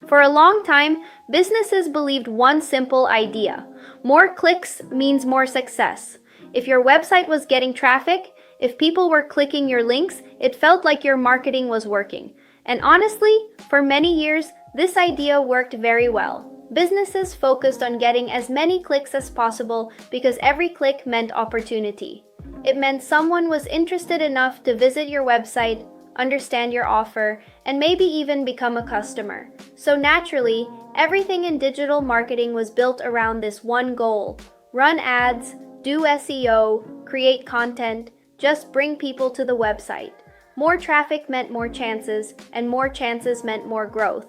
For a long time, businesses believed one simple idea: more clicks means more success. If your website was getting traffic, if people were clicking your links, it felt like your marketing was working. And honestly, for many years, this idea worked very well. Businesses focused on getting as many clicks as possible because every click meant opportunity. It meant someone was interested enough to visit your website, understand your offer, and maybe even become a customer. So naturally, everything in digital marketing was built around this one goal: run ads, do SEO, create content, just bring people to the website. More traffic meant more chances, and more chances meant more growth.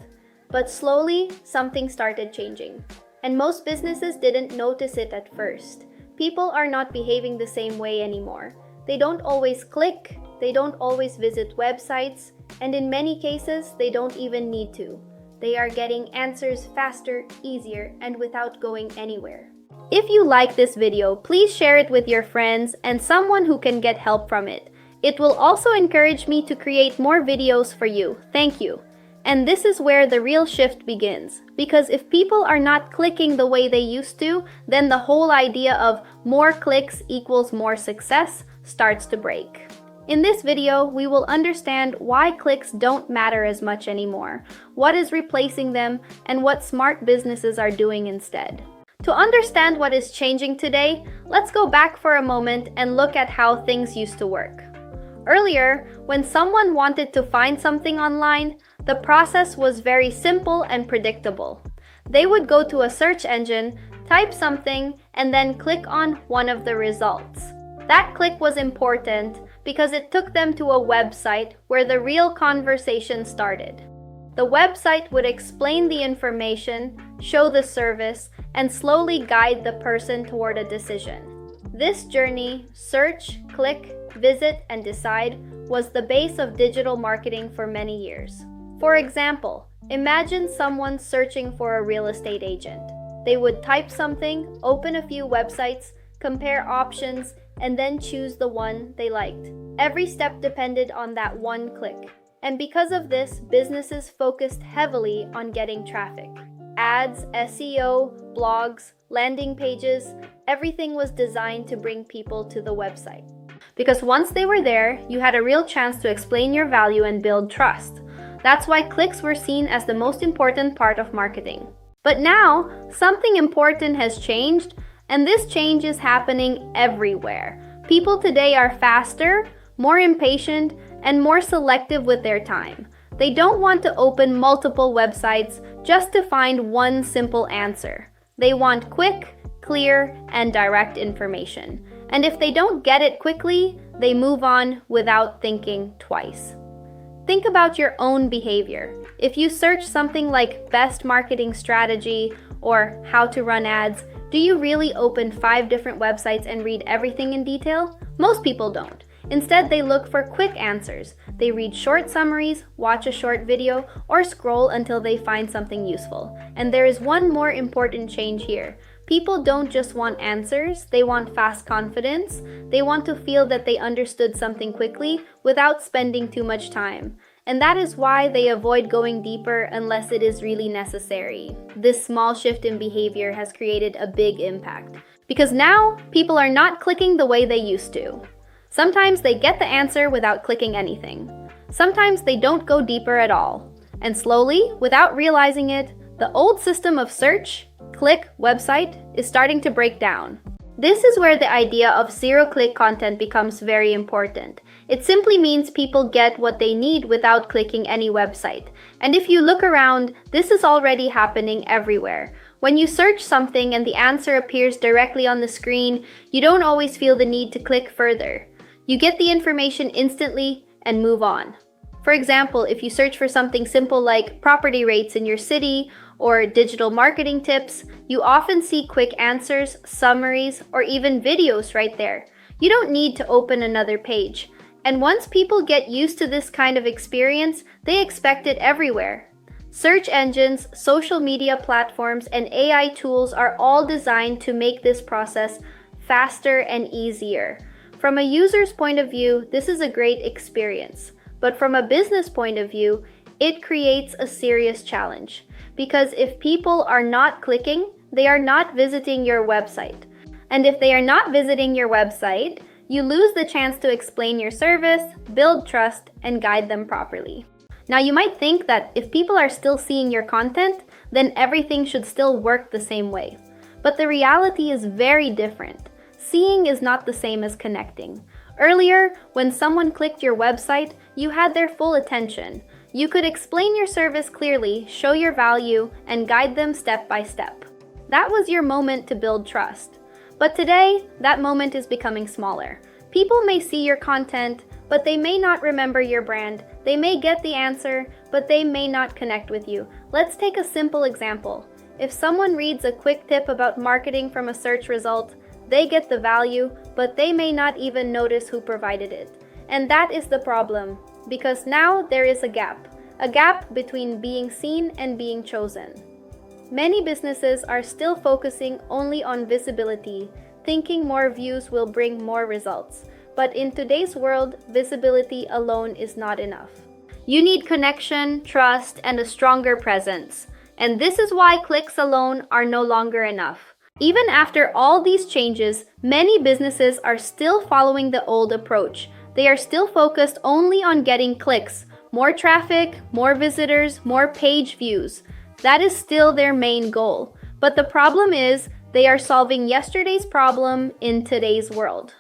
But slowly, something started changing. And most businesses didn't notice it at first. People are not behaving the same way anymore. They don't always click, they don't always visit websites, and in many cases, they don't even need to. They are getting answers faster, easier, and without going anywhere. If you like this video, please share it with your friends and someone who can get help from it. It will also encourage me to create more videos for you. Thank you. And this is where the real shift begins. Because if people are not clicking the way they used to, then the whole idea of more clicks equals more success starts to break. In this video, we will understand why clicks don't matter as much anymore, what is replacing them, and what smart businesses are doing instead. To understand what is changing today, let's go back for a moment and look at how things used to work. Earlier, when someone wanted to find something online, the process was very simple and predictable. They would go to a search engine, type something, and then click on one of the results. That click was important because it took them to a website where the real conversation started. The website would explain the information, show the service, and slowly guide the person toward a decision. This journey, search, click, visit, and decide, was the base of digital marketing for many years. For example, imagine someone searching for a real estate agent. They would type something, open a few websites, compare options, and then choose the one they liked. Every step depended on that one click. And because of this, businesses focused heavily on getting traffic. Ads, SEO, blogs, landing pages, everything was designed to bring people to the website. Because once they were there, you had a real chance to explain your value and build trust. That's why clicks were seen as the most important part of marketing. But now, something important has changed, and this change is happening everywhere. People today are faster, more impatient, and more selective with their time. They don't want to open multiple websites just to find one simple answer. They want quick, clear, and direct information. And if they don't get it quickly, they move on without thinking twice. Think about your own behavior. If you search something like best marketing strategy or how to run ads, do you really open 5 different websites and read everything in detail? Most people don't. Instead, they look for quick answers. They read short summaries, watch a short video, or scroll until they find something useful. And there is one more important change here. People don't just want answers, they want fast confidence. They want to feel that they understood something quickly without spending too much time. And that is why they avoid going deeper unless it is really necessary. This small shift in behavior has created a big impact. Because now, people are not clicking the way they used to. Sometimes they get the answer without clicking anything. Sometimes they don't go deeper at all. And slowly, without realizing it, the old system of search, click, website is starting to break down. This is where the idea of zero-click content becomes very important. It simply means people get what they need without clicking any website. And if you look around, this is already happening everywhere. When you search something and the answer appears directly on the screen, you don't always feel the need to click further. You get the information instantly and move on. For example, if you search for something simple like property rates in your city or digital marketing tips, you often see quick answers, summaries, or even videos right there. You don't need to open another page. And once people get used to this kind of experience, they expect it everywhere. Search engines, social media platforms, and AI tools are all designed to make this process faster and easier. From a user's point of view, this is a great experience. But from a business point of view, It creates a serious challenge because if people are not clicking, they are not visiting your website. And if they are not visiting your website, you lose the chance to explain your service, build trust, and guide them properly. Now, you might think that if people are still seeing your content, then everything should still work the same way. But the reality is very different. Seeing is not the same as connecting. Earlier, when someone clicked your website, you had their full attention. You could explain your service clearly, show your value, and guide them step by step. That was your moment to build trust. But today, that moment is becoming smaller. People may see your content, but they may not remember your brand. They may get the answer, but they may not connect with you. Let's take a simple example. If someone reads a quick tip about marketing from a search result, they get the value, but they may not even notice who provided it. And that is the problem, because now there is a gap between being seen and being chosen. Many businesses are still focusing only on visibility, thinking more views will bring more results. But in today's world, visibility alone is not enough. You need connection, trust, and a stronger presence. And this is why clicks alone are no longer enough. Even after all these changes, many businesses are still following the old approach. They are still focused only on getting clicks, more traffic, more visitors, more page views. That is still their main goal. But the problem is, they are solving yesterday's problem in today's world.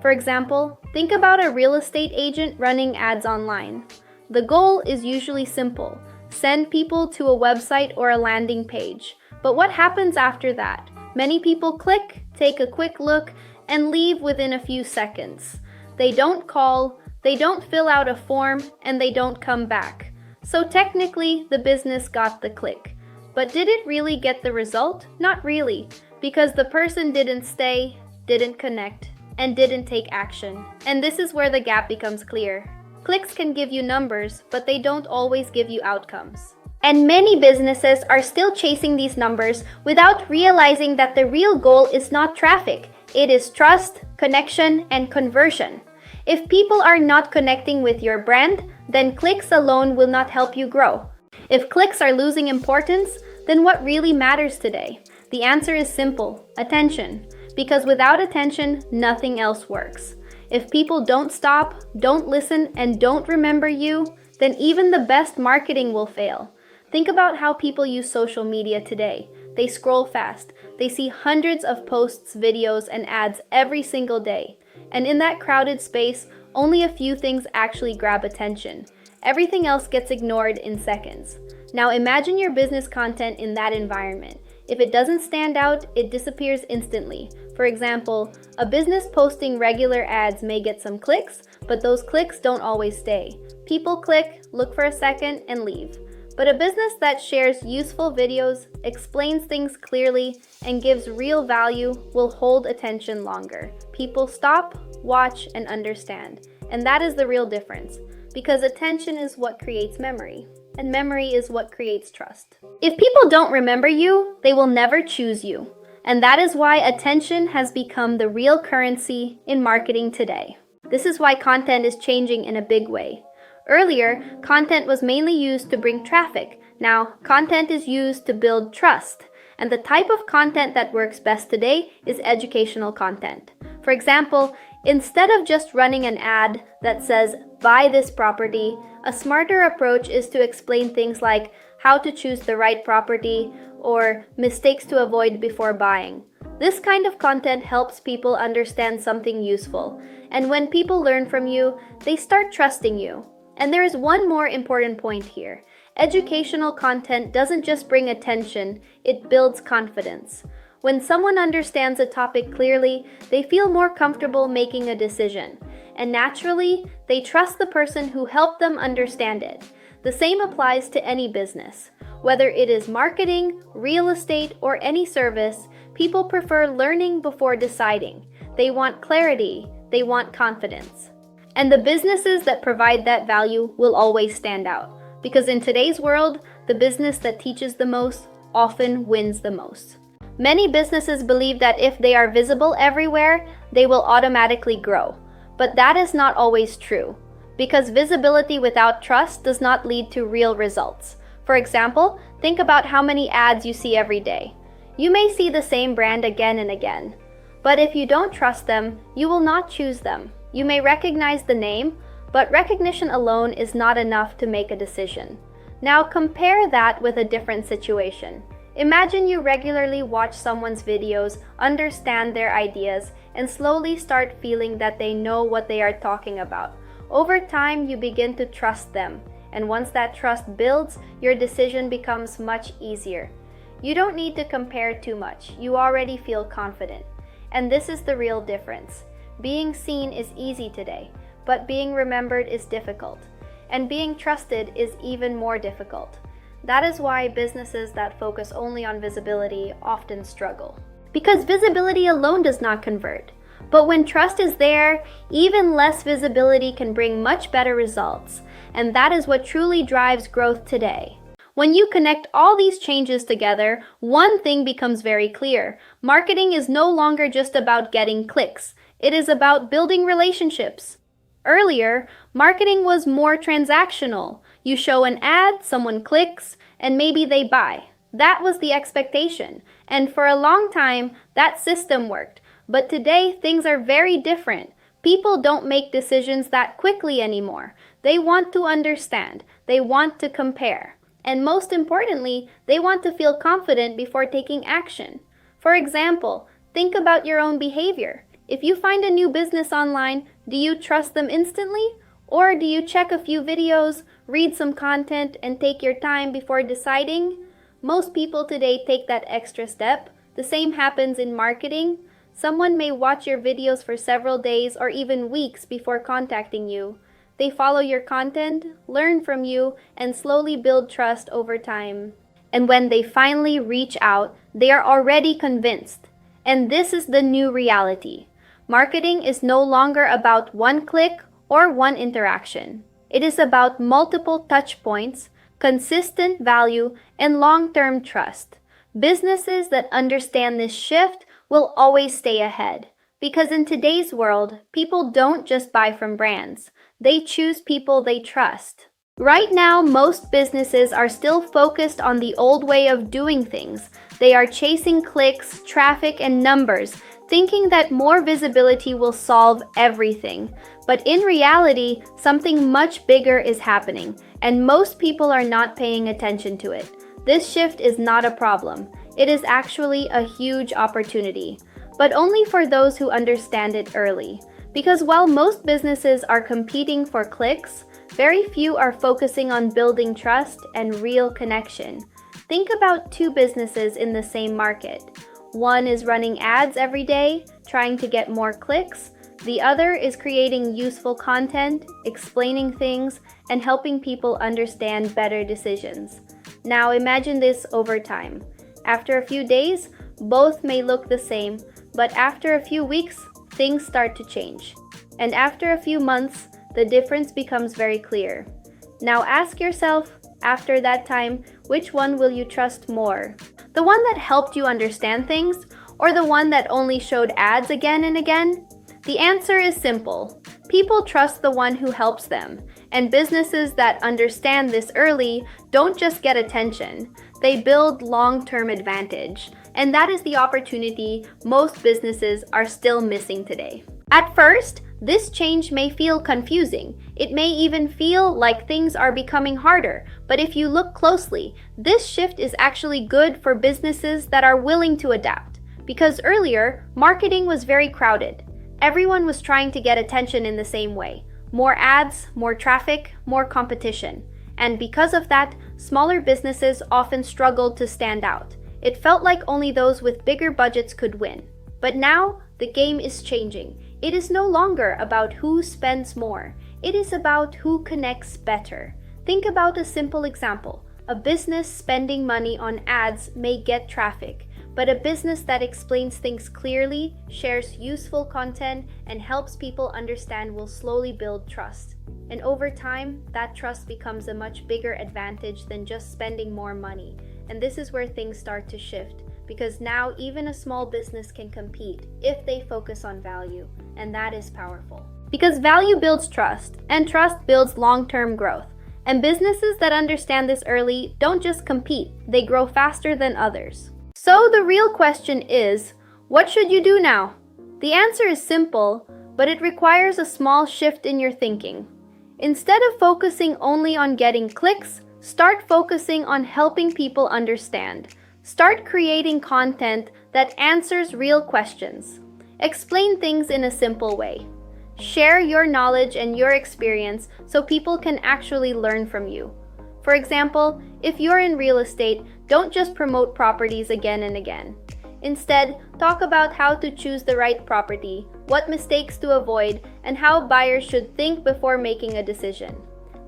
For example, think about a real estate agent running ads online. The goal is usually simple: send people to a website or a landing page. But what happens after that? Many people click, take a quick look, and leave within a few seconds. They don't call, they don't fill out a form, and they don't come back. So technically, the business got the click. But did it really get the result? Not really, because the person didn't stay, didn't connect, and didn't take action. And this is where the gap becomes clear. Clicks can give you numbers, but they don't always give you outcomes. And many businesses are still chasing these numbers without realizing that the real goal is not traffic. It is trust, connection, and conversion. If people are not connecting with your brand, then clicks alone will not help you grow. If clicks are losing importance, then what really matters today? The answer is simple: attention. Because without attention, nothing else works. If people don't stop, don't listen, and don't remember you, then even the best marketing will fail. Think about how people use social media today. They scroll fast. They see hundreds of posts, videos, and ads every single day. And in that crowded space, only a few things actually grab attention. Everything else gets ignored in seconds. Now imagine your business content in that environment. If it doesn't stand out, it disappears instantly. For example, a business posting regular ads may get some clicks, but those clicks don't always stay. People click, look for a second, and leave. But a business that shares useful videos, explains things clearly, and gives real value will hold attention longer. People stop, watch, and understand. And that is the real difference, because attention is what creates memory, and memory is what creates trust. If people don't remember you, they will never choose you. And that is why attention has become the real currency in marketing today. This is why content is changing in a big way. Earlier, content was mainly used to bring traffic. Now, content is used to build trust. And the type of content that works best today is educational content. For example, instead of just running an ad that says, "Buy this property," a smarter approach is to explain things like how to choose the right property or mistakes to avoid before buying. This kind of content helps people understand something useful. And when people learn from you, they start trusting you. And there is one more important point here. Educational content doesn't just bring attention, it builds confidence. When someone understands a topic clearly, they feel more comfortable making a decision. And naturally, they trust the person who helped them understand it. The same applies to any business. Whether it is marketing, real estate, or any service, people prefer learning before deciding. They want clarity, they want confidence. And the businesses that provide that value will always stand out. Because in today's world, the business that teaches the most often wins the most. Many businesses believe that if they are visible everywhere, they will automatically grow. But that is not always true. Because visibility without trust does not lead to real results. For example, think about how many ads you see every day. You may see the same brand again and again, but if you don't trust them, you will not choose them. You may recognize the name, but recognition alone is not enough to make a decision. Now compare that with a different situation. Imagine you regularly watch someone's videos, understand their ideas, and slowly start feeling that they know what they are talking about. Over time, you begin to trust them, and once that trust builds, your decision becomes much easier. You don't need to compare too much. You already feel confident. And this is the real difference. Being seen is easy today, but being remembered is difficult. And being trusted is even more difficult. That is why businesses that focus only on visibility often struggle. Because visibility alone does not convert. But when trust is there, even less visibility can bring much better results. And that is what truly drives growth today. When you connect all these changes together, one thing becomes very clear. Marketing is no longer just about getting clicks. It is about building relationships. Earlier, marketing was more transactional. You show an ad, someone clicks, and maybe they buy. That was the expectation. And for a long time, that system worked. But today, things are very different. People don't make decisions that quickly anymore. They want to understand. They want to compare. And most importantly, they want to feel confident before taking action. For example, think about your own behavior. If you find a new business online, do you trust them instantly? Or do you check a few videos, read some content, and take your time before deciding? Most people today take that extra step. The same happens in marketing. Someone may watch your videos for several days or even weeks before contacting you. They follow your content, learn from you, and slowly build trust over time. And when they finally reach out, they are already convinced. And this is the new reality. Marketing is no longer about one click or one interaction. It is about multiple touch points, consistent value, and long-term trust. Businesses that understand this shift will always stay ahead. Because in today's world, people don't just buy from brands. They choose people they trust. Right now, most businesses are still focused on the old way of doing things. They are chasing clicks, traffic, and numbers, thinking that more visibility will solve everything. But in reality, something much bigger is happening, and most people are not paying attention to it. This shift is not a problem. It is actually a huge opportunity, but only for those who understand it early. Because while most businesses are competing for clicks, very few are focusing on building trust and real connection. Think about two businesses in the same market. One is running ads every day, trying to get more clicks. The other is creating useful content, explaining things, and helping people understand better decisions. Now imagine this over time. After a few days, both may look the same, but after a few weeks, things start to change. And after a few months, the difference becomes very clear. Now ask yourself, after that time, which one will you trust more? The one that helped you understand things, or the one that only showed ads again and again? The answer is simple. People trust the one who helps them, and businesses that understand this early don't just get attention, they build long-term advantage. And that is the opportunity most businesses are still missing today. At first, this change may feel confusing. It may even feel like things are becoming harder. But if you look closely, this shift is actually good for businesses that are willing to adapt. Because earlier, marketing was very crowded. Everyone was trying to get attention in the same way. More ads, more traffic, more competition. And because of that, smaller businesses often struggled to stand out. It felt like only those with bigger budgets could win. But now, the game is changing. It is no longer about who spends more. It is about who connects better. Think about a simple example. A business spending money on ads may get traffic, but a business that explains things clearly, shares useful content, and helps people understand will slowly build trust. And over time, that trust becomes a much bigger advantage than just spending more money. And this is where things start to shift, because now even a small business can compete if they focus on value, and that is powerful. Because value builds trust, and trust builds long-term growth. And businesses that understand this early don't just compete, they grow faster than others. So the real question is, what should you do now? The answer is simple, but it requires a small shift in your thinking. Instead of focusing only on getting clicks, start focusing on helping people understand. Start creating content that answers real questions. Explain things in a simple way. Share your knowledge and your experience so people can actually learn from you. For example, if you're in real estate, don't just promote properties again and again. Instead, talk about how to choose the right property, what mistakes to avoid, and how buyers should think before making a decision.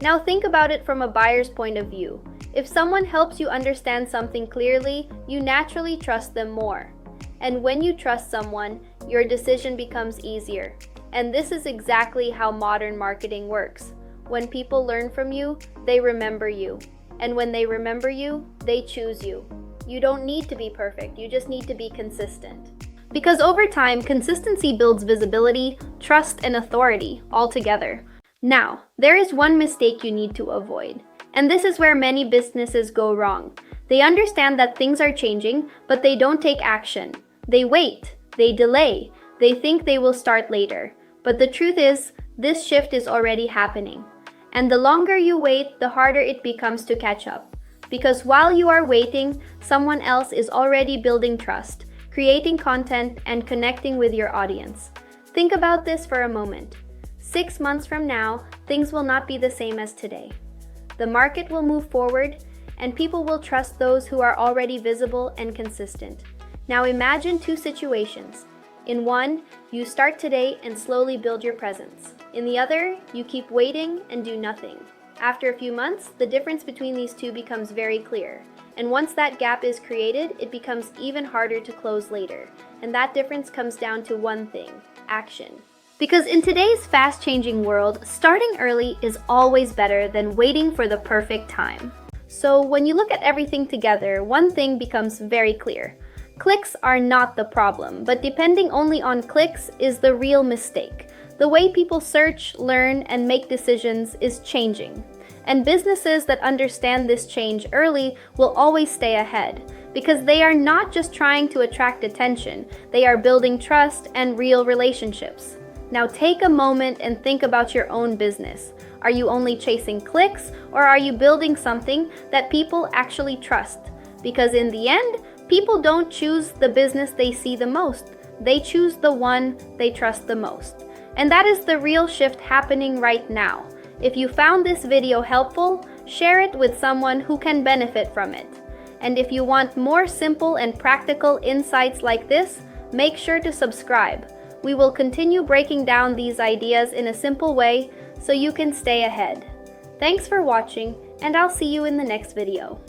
Now think about it from a buyer's point of view. If someone helps you understand something clearly, you naturally trust them more. And when you trust someone, your decision becomes easier. And this is exactly how modern marketing works. When people learn from you, they remember you. And when they remember you, they choose you. You don't need to be perfect, you just need to be consistent. Because over time, consistency builds visibility, trust, and authority all together. Now, there is one mistake you need to avoid. And this is where many businesses go wrong. They understand that things are changing, but they don't take action. They wait, they delay, they think they will start later. But the truth is, this shift is already happening. And the longer you wait, the harder it becomes to catch up. Because while you are waiting, someone else is already building trust, creating content, and connecting with your audience. Think about this for a moment. 6 months from now, things will not be the same as today. The market will move forward, and people will trust those who are already visible and consistent. Now imagine two situations. In one, you start today and slowly build your presence. In the other, you keep waiting and do nothing. After a few months, the difference between these two becomes very clear. And once that gap is created, it becomes even harder to close later. And that difference comes down to one thing: action. Because in today's fast-changing world, starting early is always better than waiting for the perfect time. So when you look at everything together, one thing becomes very clear. Clicks are not the problem, but depending only on clicks is the real mistake. The way people search, learn, and make decisions is changing. And businesses that understand this change early will always stay ahead, because they are not just trying to attract attention, they are building trust and real relationships. Now take a moment and think about your own business. Are you only chasing clicks, or are you building something that people actually trust? Because in the end, people don't choose the business they see the most. They choose the one they trust the most. And that is the real shift happening right now. If you found this video helpful, share it with someone who can benefit from it. And if you want more simple and practical insights like this, make sure to subscribe. We will continue breaking down these ideas in a simple way so you can stay ahead. Thanks for watching, and I'll see you in the next video.